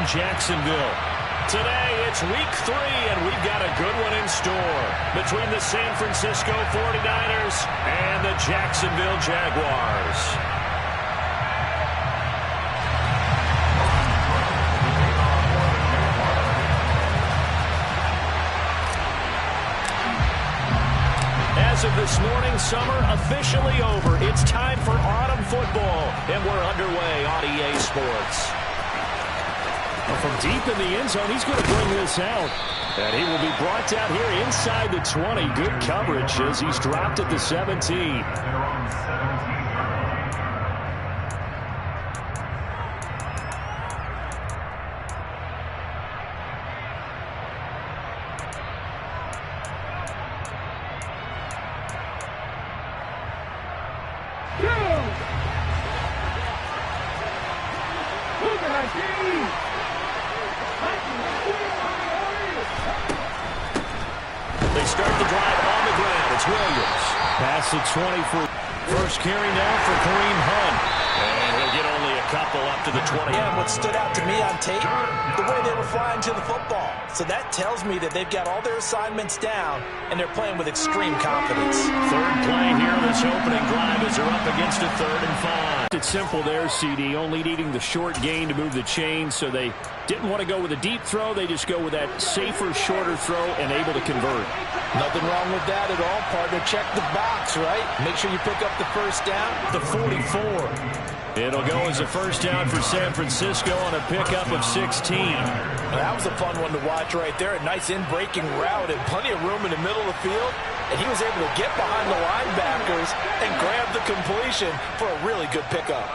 Jacksonville. Today, it's week 3, and we've got a good one in store between the San Francisco 49ers and the Jacksonville Jaguars. As of this morning, summer officially over. It's time for autumn football, and we're underway on EA Sports. From deep in the end zone, he's going to bring this out. And he will be brought down here inside the 20. Good coverage as he's dropped at the 17. They start the drive on the ground. It's Williams. Pass at 20 for first carry now for Kareem Hunt. And he'll get only a couple up to the 20. Yeah, what stood out to me on tape, the way they were flying to the football. So that tells me that they've got all their assignments down, and they're playing with extreme confidence. Third play here in this opening drive as they're up against a 3rd and 5. It's simple there, CD, only needing the short gain to move the chain, so they didn't want to go with a deep throw. They just go with that safer, shorter throw and able to convert. Nothing wrong with that at all, partner. Check the box, right? Make sure you pick up the first down. The 44. It'll go as a first down for San Francisco on a pickup of 16. Well, that was a fun one to watch right there. A nice in-breaking route and plenty of room in the middle of the field. And he was able to get behind the linebackers and grab the completion for a really good pickup.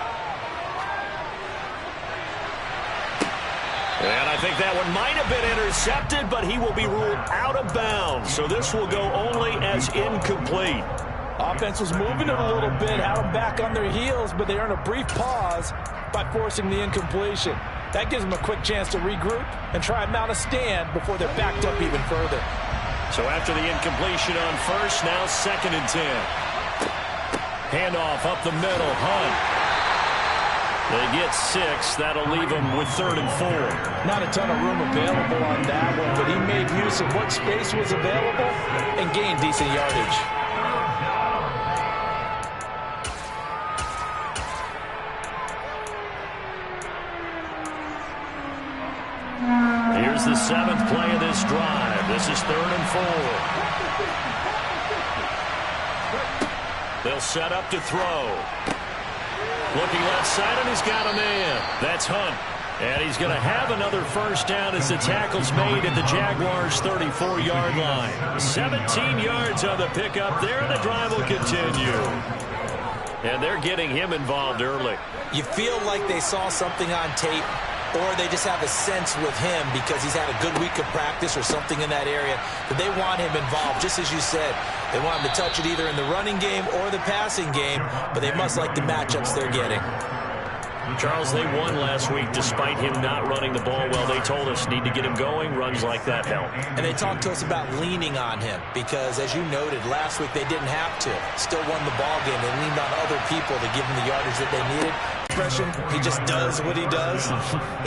And I think that one might have been intercepted, but he will be ruled out of bounds. So this will go only as incomplete. Offense was moving it a little bit, had them back on their heels, but they earned a brief pause by forcing the incompletion. That gives them a quick chance to regroup and try and mount a stand before they're backed up even further. So after the incompletion on first, now 2nd and 10. Handoff up the middle, Hunt. They get 6. That'll leave them with 3rd and 4. Not a ton of room available on that one, but he made use of what space was available and gained decent yardage. Here's the 7th play of this drive. This is 3rd and 4. They'll set up to throw. Looking left side, and he's got a man. That's Hunt. And he's going to have another first down as the tackle's made at the Jaguars' 34-yard line. 17 yards on the pickup there, and the drive will continue. And they're getting him involved early. You feel like they saw something on tape, or they just have a sense with him because he's had a good week of practice or something in that area that they want him involved. Just as you said, they want him to touch it either in the running game or the passing game, but they must like the matchups they're getting. Charles, they won last week despite him not running the ball well. They told us need to get him going. Runs like that help. And they talked to us about leaning on him because, as you noted, last week they didn't have to. Still won the ball game. They leaned on other people to give him the yardage that they needed. Expression, he just does what he does.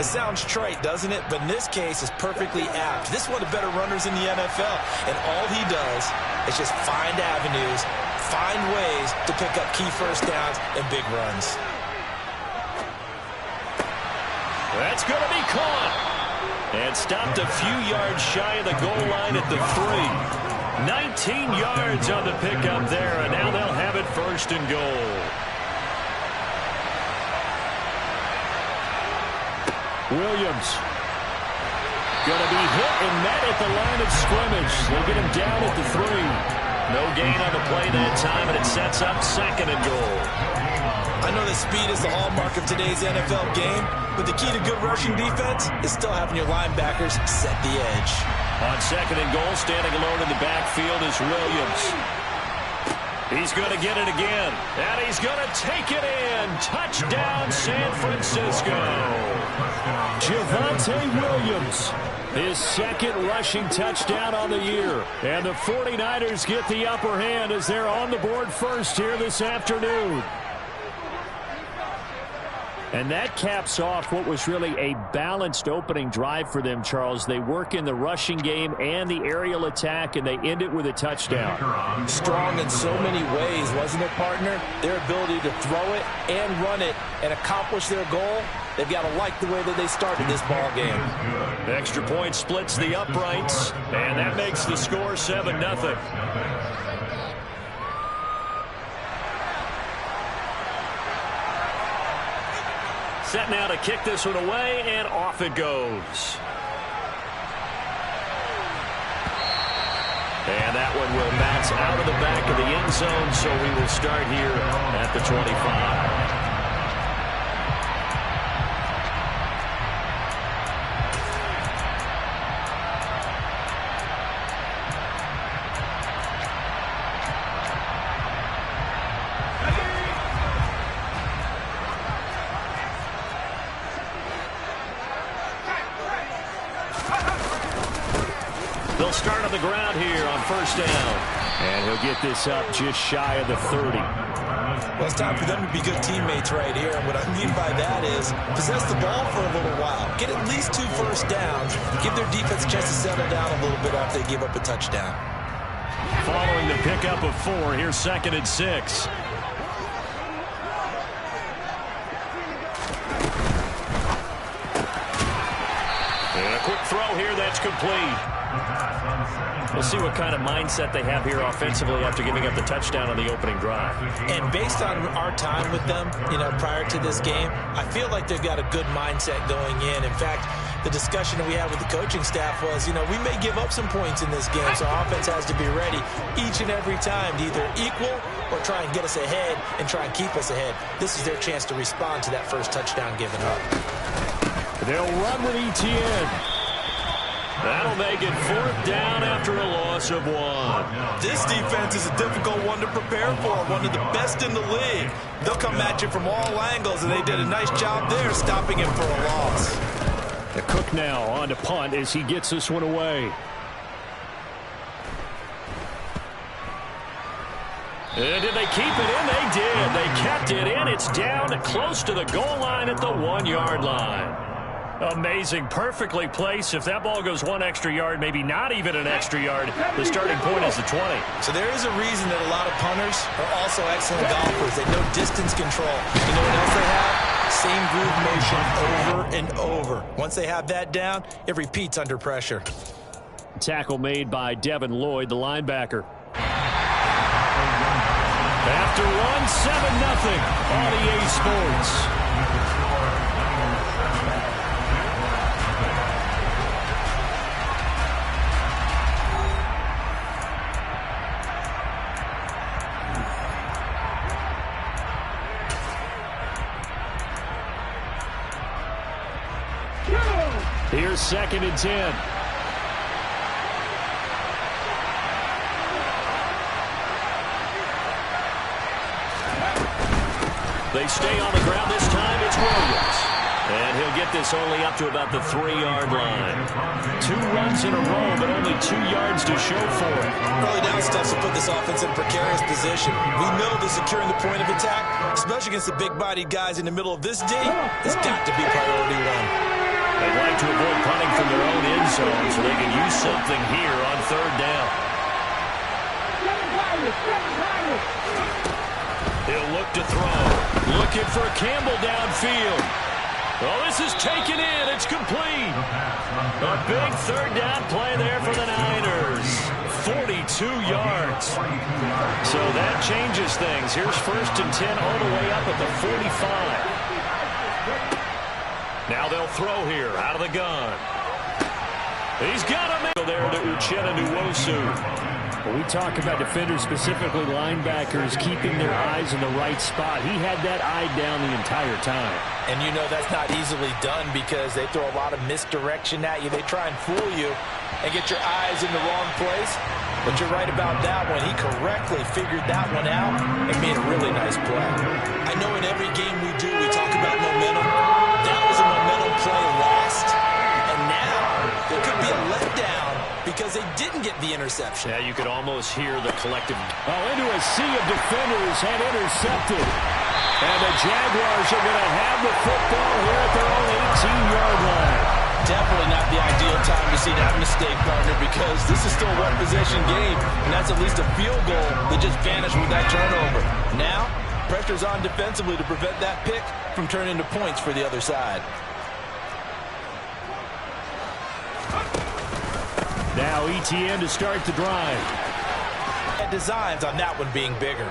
It sounds trite, doesn't it? But in this case, it's perfectly apt. This is one of the better runners in the NFL. And all he does is just find avenues, find ways to pick up key first downs and big runs. That's going to be caught. And stopped a few yards shy of the goal line at the 3. 19 yards on the pickup there, and now they'll have it 1st and goal. Williams. Going to be hit and met at the line of scrimmage. They get him down at the 3. No gain on the play that time, and it sets up 2nd and goal. I know that speed is the hallmark of today's NFL game, but the key to good rushing defense is still having your linebackers set the edge. On 2nd and goal, standing alone in the backfield is Williams. He's going to get it again, and he's going to take it in. Touchdown, San Francisco. Javonte Williams, his 2nd rushing touchdown on the year. And the 49ers get the upper hand as they're on the board first here this afternoon. And that caps off what was really a balanced opening drive for them, Charles. They work in the rushing game and the aerial attack, and they end it with a touchdown. Strong in so many ways, wasn't it, partner? Their ability to throw it and run it and accomplish their goal, they've got to like the way that they started this ball game. Extra point splits the uprights, and that makes the score 7-0. Set now to kick this one away, and off it goes. And that one will bounce out of the back of the end zone, so we will start here at the 25. They'll start on the ground here on first down. And he'll get this up just shy of the 30. Well, it's time for them to be good teammates right here. And what I mean by that is possess the ball for a little while. Get at least 2 first downs. Give their defense a chance to settle down a little bit after they give up a touchdown. Following the pickup of 4, here's 2nd and 6. And a quick throw here that's complete. We'll see what kind of mindset they have here offensively after giving up the touchdown on the opening drive. And based on our time with them, prior to this game, I feel like they've got a good mindset going in. In fact, the discussion that we had with the coaching staff was, we may give up some points in this game, so our offense has to be ready each and every time to either equal or try and get us ahead and try and keep us ahead. This is their chance to respond to that first touchdown given up. They'll run with ETN. That'll make it 4th down after a loss of 1. This defense is a difficult one to prepare for, one of the best in the league. They'll come at you from all angles, and they did a nice job there stopping him for a loss. The Cook now on to punt as he gets this one away. And did they keep it in? They did. They kept it in. It's down close to the goal line at the 1-yard line. Amazing. Perfectly placed. If that ball goes 1 extra yard, maybe not even an extra yard, the starting point is the 20. So there is a reason that a lot of punters are also excellent golfers. They know distance control. You know what else they have? Same groove motion over and over. Once they have that down, it repeats under pressure. Tackle made by Devin Lloyd, the linebacker. After one, 7-0 on EA Sports. Here's 2nd and 10. They stay on the ground this time. It's Williams. And he'll get this only up to about the 3-yard line. 2 runs in a row, but only 2 yards to show for it. Early down stuff to put this offense in a precarious position. We know that securing the point of attack, especially against the big-bodied guys in the middle of this D, has got to be priority 1. They'd like to avoid punting from their own end zone so they can use something here on 3rd down. He'll look to throw. Looking for Campbell downfield. Oh, this is taken in. It's complete. A big 3rd down play there for the Niners. 42 yards. So that changes things. Here's 1st and 10 all the way up at the 45. Now they'll throw here out of the gun. He's got a man there to Uchenna Nwosu. When we talk about defenders, specifically linebackers, keeping their eyes in the right spot, he had that eye down the entire time. And that's not easily done because they throw a lot of misdirection at you. They try and fool you and get your eyes in the wrong place. But you're right about that one. He correctly figured that one out and made a really nice play. I know in every game we do, we talk about momentum. That was a momentum play lost. And now there could be a letdown because they didn't get the interception. Yeah, you could almost hear the collective. Oh, into a sea of defenders and intercepted. And the Jaguars are going to have the football here at their own 18-yard line. Definitely not the ideal time to see that mistake, partner, because this is still a one-possession game, and that's at least a field goal that just vanished with that turnover. Now, pressure's on defensively to prevent that pick from turning into points for the other side. Now ETN to start the drive. And designs on that one being bigger.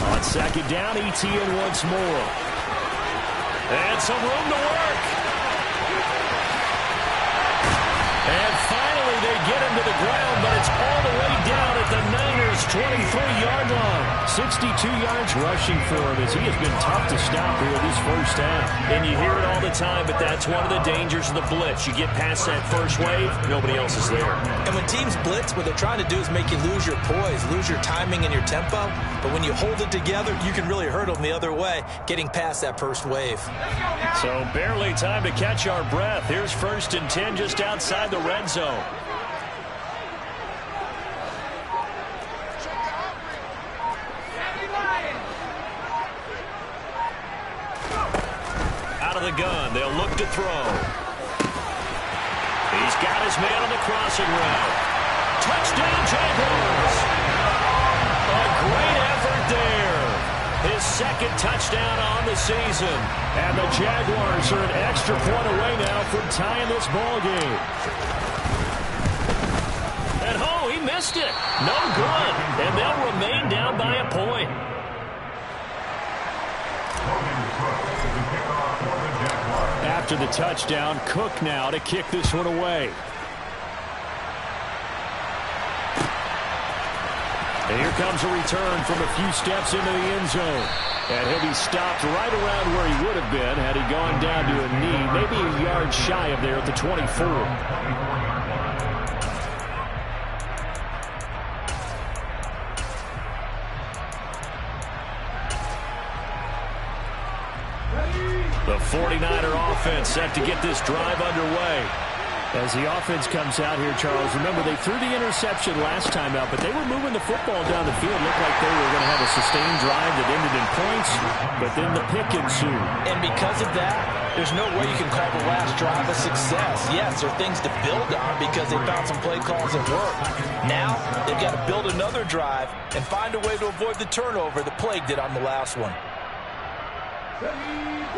On second down, ETN once more. And some room to work. And finally they get him to the ground, but it's all the way down at the Niners' 23-yard line. 62 yards rushing for him as he has been tough to stop here this first half. And you hear it all the time, but that's one of the dangers of the blitz. You get past that first wave, nobody else is there. And when teams blitz, what they're trying to do is make you lose your poise, lose your timing and your tempo. But when you hold it together, you can really hurt them the other way, getting past that first wave. So barely time to catch our breath. Here's 1st and 10 just outside the red zone. Out of the gun, they'll look to throw. He's got his man on the crossing route. Touchdown, Jaguars! A great effort there. His 2nd touchdown on the season. And the Jaguars are an extra point away now from tying this ball game. And oh, he missed it. No good. And they'll remain down by a point. After the touchdown, Cook now to kick this one away. And here comes a return from a few steps into the end zone. And he'll be stopped right around where he would have been had he gone down to a knee, maybe a yard shy of there at the 24. The 49er offense set to get this drive underway. As the offense comes out here, Charles, remember they threw the interception last time out, but they were moving the football down the field. Looked like they were going to have a sustained drive that ended in points, but then the pick ensued. And because of that, there's no way you can call the last drive a success. Yes, there are things to build on because they found some play calls that work. Now, they've got to build another drive and find a way to avoid the turnover that plagued it on the last one.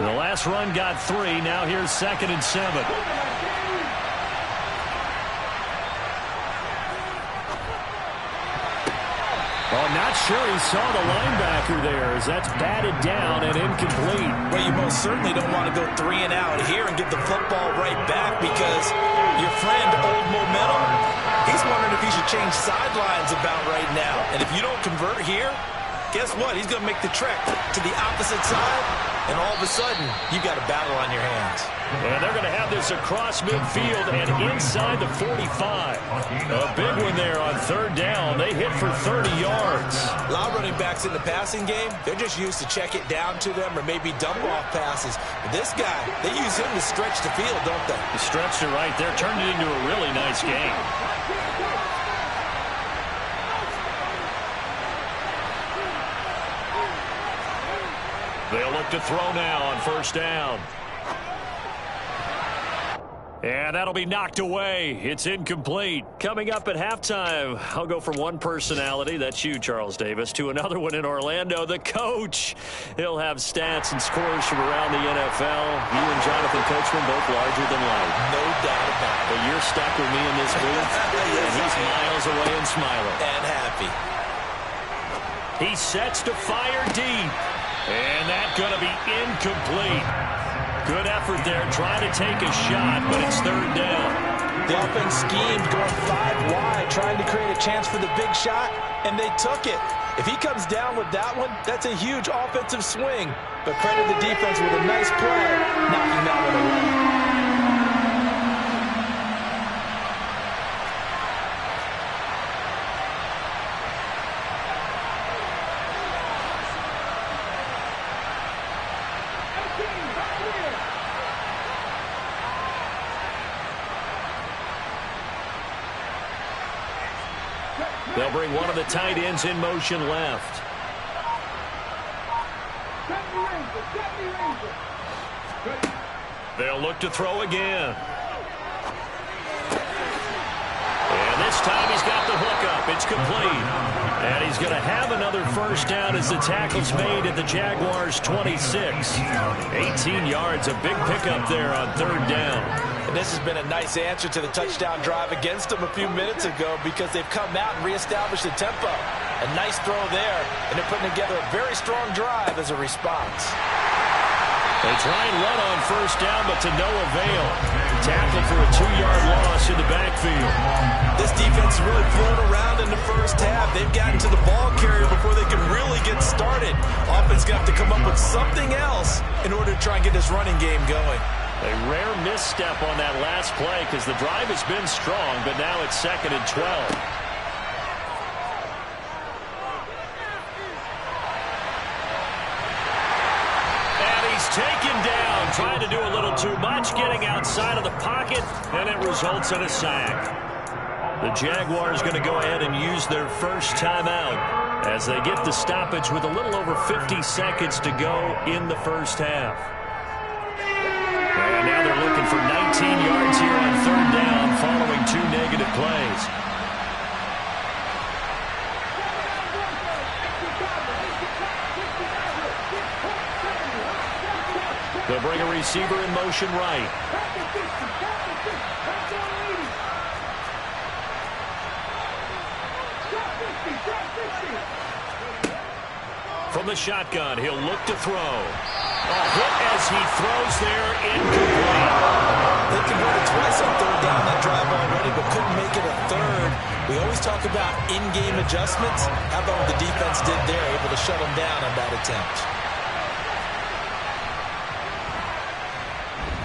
The last run got 3. Now here's 2nd and 7. Well, not sure he saw the linebacker there as that's batted down and incomplete. Well, you most certainly don't want to go 3 and out here and get the football right back because your friend, Old Momentum, he's wondering if he should change sidelines about right now. And if you don't convert here, guess what? He's going to make the trek to the opposite side, and all of a sudden, you've got a battle on your hands. And they're going to have this across midfield and inside the 45. A big one there on 3rd down. They hit for 30 yards. A lot of running backs in the passing game, they're just used to check it down to them or maybe dump-off passes. But this guy, they use him to stretch the field, don't they? He stretched it right there, turned it into a really nice game. They'll look to throw now on 1st down. And that'll be knocked away. It's incomplete. Coming up at halftime, I'll go from one personality, that's you, Charles Davis, to another one in Orlando, the coach. He'll have stats and scores from around the NFL. You and Jonathan Coachman both larger than life. No doubt about it. But you're stuck with me in this booth, and he's miles away and smiling. And happy. He sets to fire deep. And that's going to be incomplete. Good effort there, trying to take a shot, but it's 3rd down. The offense schemed going 5 wide, trying to create a chance for the big shot, and they took it. If he comes down with that one, that's a huge offensive swing. But credit the defense with a nice play, knocking that one away. They'll bring one of the tight ends in motion left. They'll look to throw again. And this time he's got the hook up. It's complete. And he's going to have another first down as the tackle's made at the Jaguars' 26. 18 yards, a big pickup there on third down. And this has been a nice answer to the touchdown drive against them a few minutes ago because they've come out and reestablished the tempo. A nice throw there, and they're putting together a very strong drive as a response. They try and run on first down, but to no avail. Tackle for a 2-yard loss in the backfield. This defense is really flown around in the first half. They've gotten to the ball carrier before they can really get started. Offense going to have to come up with something else in order to try and get this running game going. A rare misstep on that last play because the drive has been strong, but now it's 2nd and 12. Taken down, trying to do a little too much, getting outside of the pocket, and it results in a sack. The Jaguars going to go ahead and use their first timeout as they get the stoppage with a little over 50 seconds to go in the first half. And now they're looking for 19 yards here on third down following 2 negative plays. They'll bring a receiver in motion right. From the shotgun, he'll look to throw. A hit as he throws there, incomplete. They converted twice on third down that drive already, but couldn't make it a third. We always talk about in-game adjustments. How about what the defense did there, able to shut them down on that attempt.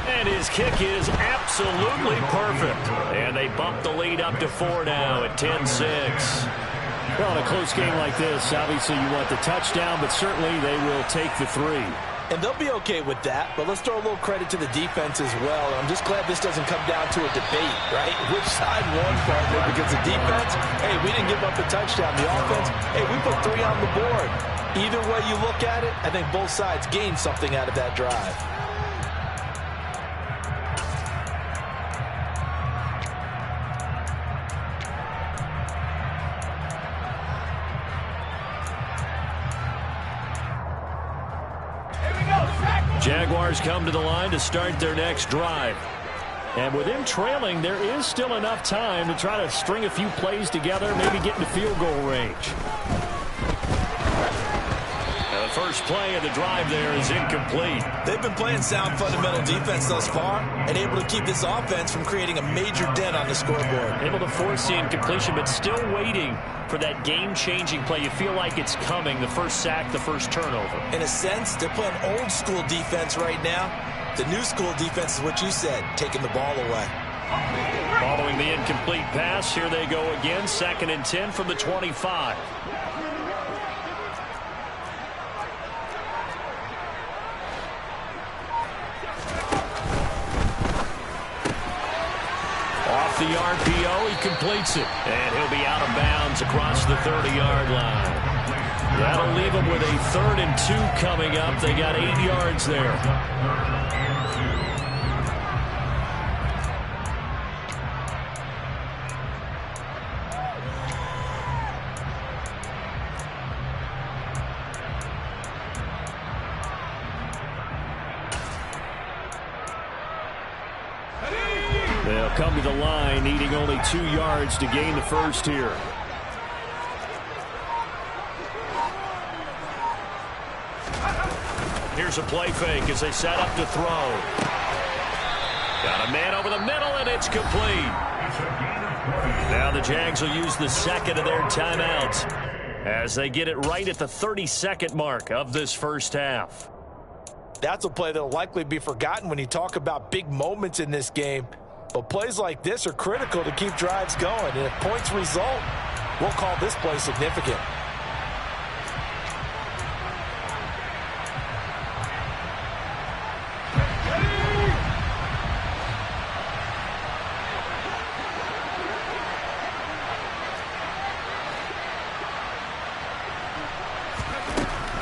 And his kick is absolutely perfect. And they bump the lead up to 4 now at 10-6. Well, in a close game like this, obviously you want the touchdown, but certainly they will take the 3. And they'll be okay with that, but let's throw a little credit to the defense as well. I'm just glad this doesn't come down to a debate, right? Which side won, partner? Because the defense, hey, we didn't give up a touchdown. The offense, hey, we put 3 on the board. Either way you look at it, I think both sides gained something out of that drive. Jaguars come to the line to start their next drive. And with them trailing, there is still enough time to try to string a few plays together, maybe get into field goal range. Now the first play of the drive there is incomplete. They've been playing sound fundamental defense thus far and able to keep this offense from creating a major dent on the scoreboard. Able to force the incompletion, but still waiting for that game-changing play. You feel like it's coming, the first sack, the first turnover. In a sense, they're playing old-school defense right now. The new-school defense is what you said, taking the ball away. Following the incomplete pass, here they go again, 2nd and 10 from the 25. Off the RPO, he completes it. And he'll be out of bounds across the 30-yard line. That'll leave them with a 3rd and 2 coming up. They got 8 yards there. They'll come to the line, needing only 2 yards to gain the first here. Here's a play fake as they set up to throw. Got a man over the middle, and it's complete. Now the Jags will use the 2nd of their timeouts as they get it right at the 32nd mark of this first half. That's a play that will likely be forgotten when you talk about big moments in this game. But plays like this are critical to keep drives going. And if points result, we'll call this play significant.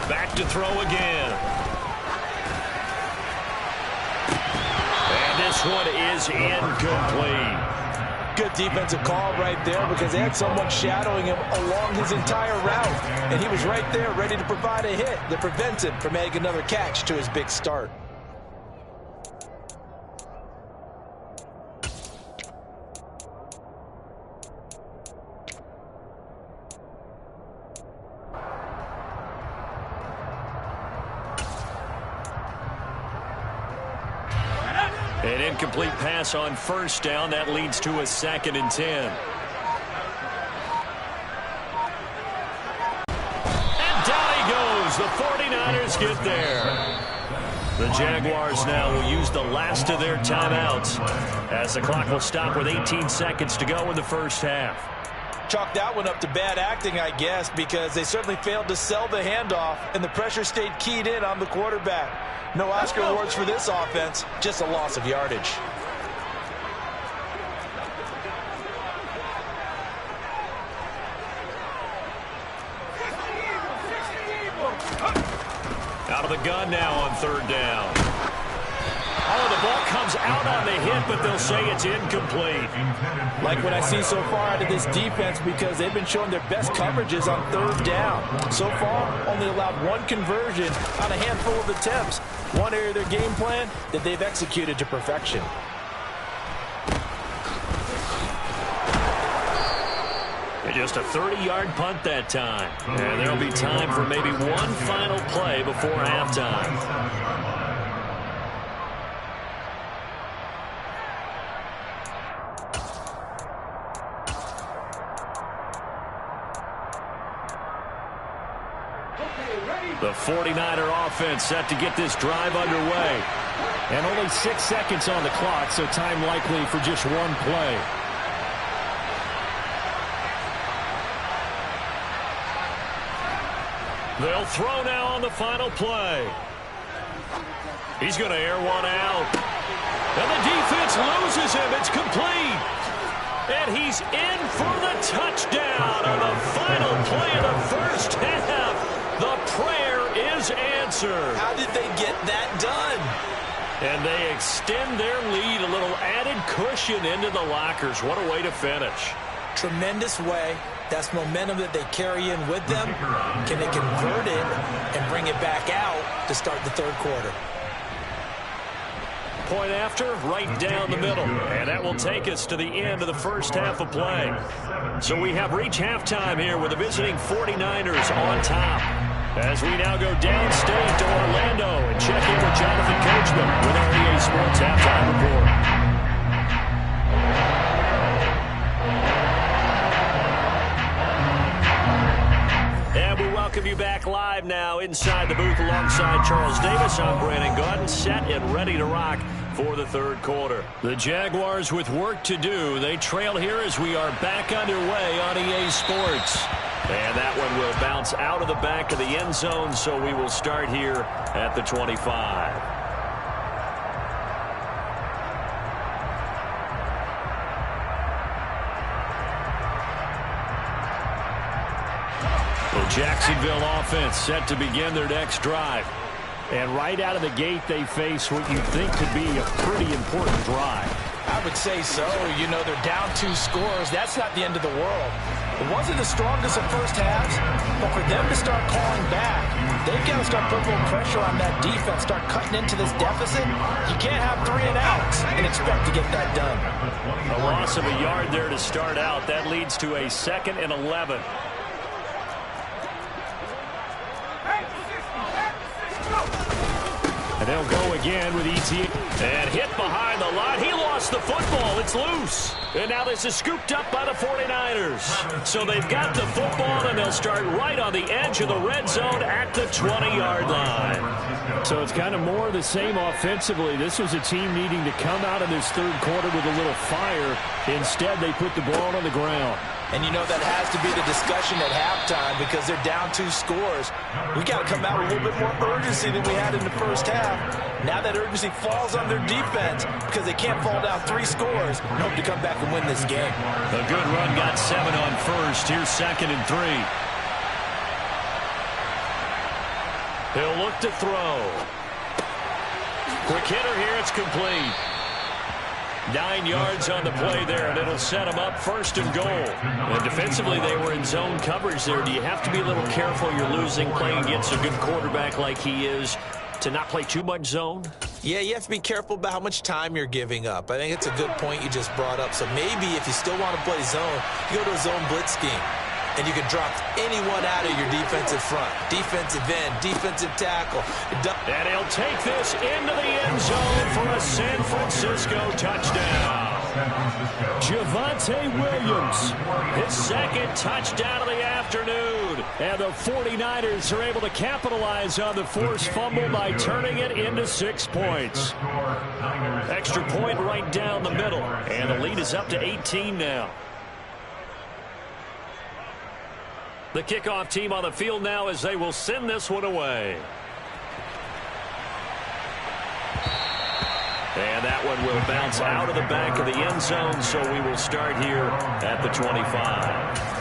Back to throw again. And this one is incomplete. Good defensive call right there because they had someone shadowing him along his entire route. And he was right there ready to provide a hit that prevents him from making another catch to his big start. An incomplete pass on first down. That leads to a 2nd and 10. And down he goes. The 49ers get there. The Jaguars now will use the last of their timeouts as the clock will stop with 18 seconds to go in the first half. Chalk that one up to bad acting, I guess, because they certainly failed to sell the handoff, and the pressure stayed keyed in on the quarterback. No Oscar awards for this offense, just a loss of yardage. Out of the gun now on 3rd down. Oh, the ball comes out on the hit, but they'll say it's incomplete. Like what I see so far out of this defense, because they've been showing their best coverages on 3rd down. So far, only allowed 1 conversion on a handful of attempts. One area of their game plan that they've executed to perfection. Just a 30-yard punt that time. And there'll be time for maybe one final play before halftime. The 49er offense set to get this drive underway. And only 6 seconds on the clock, so time likely for just one play. They'll throw now on the final play. He's going to air one out. And the defense loses him. It's complete. And he's in for the touchdown on the final play of the first half. The prayer is answered. How did they get that done? And they extend their lead, a little added cushion into the lockers. What a way to finish. Tremendous way. That's momentum that they carry in with them. Can they convert it and bring it back out to start the 3rd quarter? Point after, right down the middle. And that will take us to the end of the first half of play. So we have reached halftime here with the visiting 49ers on top. As we now go downstate to Orlando and check in with Jonathan Coachman with our EA Sports Halftime Report. And we welcome you back live now inside the booth alongside Charles Davis. I'm Brandon Gaudin, set and ready to rock for the 3rd quarter. The Jaguars with work to do. They trail here as we are back underway on EA Sports. And that one will bounce out of the back of the end zone, so we will start here at the 25. Jacksonville offense set to begin their next drive. And right out of the gate, they face what you think could be a pretty important drive. I would say so. You know, they're down 2 scores. That's not the end of the world. It wasn't the strongest of first halves, but for them to start calling back, they've got to start putting a little pressure on that defense, start cutting into this deficit. You can't have 3 and outs and expect to get that done. A loss of a yard there to start out. That leads to a 2nd and 11. And they'll go again with ET. And hit behind the line. He lost the football. It's loose. And now this is scooped up by the 49ers. So they've got the football, and they'll start right on the edge of the red zone at the 20-yard line. So it's kind of more of the same offensively. This was a team needing to come out of this 3rd quarter with a little fire. Instead, they put the ball on the ground. And you know that has to be the discussion at halftime because they're down 2 scores. We got to come out with a little bit more urgency than we had in the first half. Now that urgency falls on their defense because they can't fall down 3 scores and hope to come back and win this game. A good run got 7 on first. Here's 2nd and 3. He'll look to throw. Quick hitter here. It's complete. 9 yards on the play there, and it'll set them up first and goal. And defensively, they were in zone coverage there. Do you have to be a little careful? You're losing playing against a good quarterback like he is to not play too much zone? Yeah, you have to be careful about how much time you're giving up. I think it's a good point you just brought up. So maybe if you still want to play zone, you go to a zone blitz scheme. And you can drop anyone out of your defensive front. Defensive end, defensive tackle. And he'll take this into the end zone for a San Francisco touchdown. Javonte Williams, His second touchdown of the afternoon. and the 49ers are able to capitalize on the forced fumble by turning it into 6 points. Extra point right down the middle. And the lead is up to 18 now. The kickoff team on the field now as they will send this one away. And that one will bounce out of the back of the end zone, so we will start here at the 25.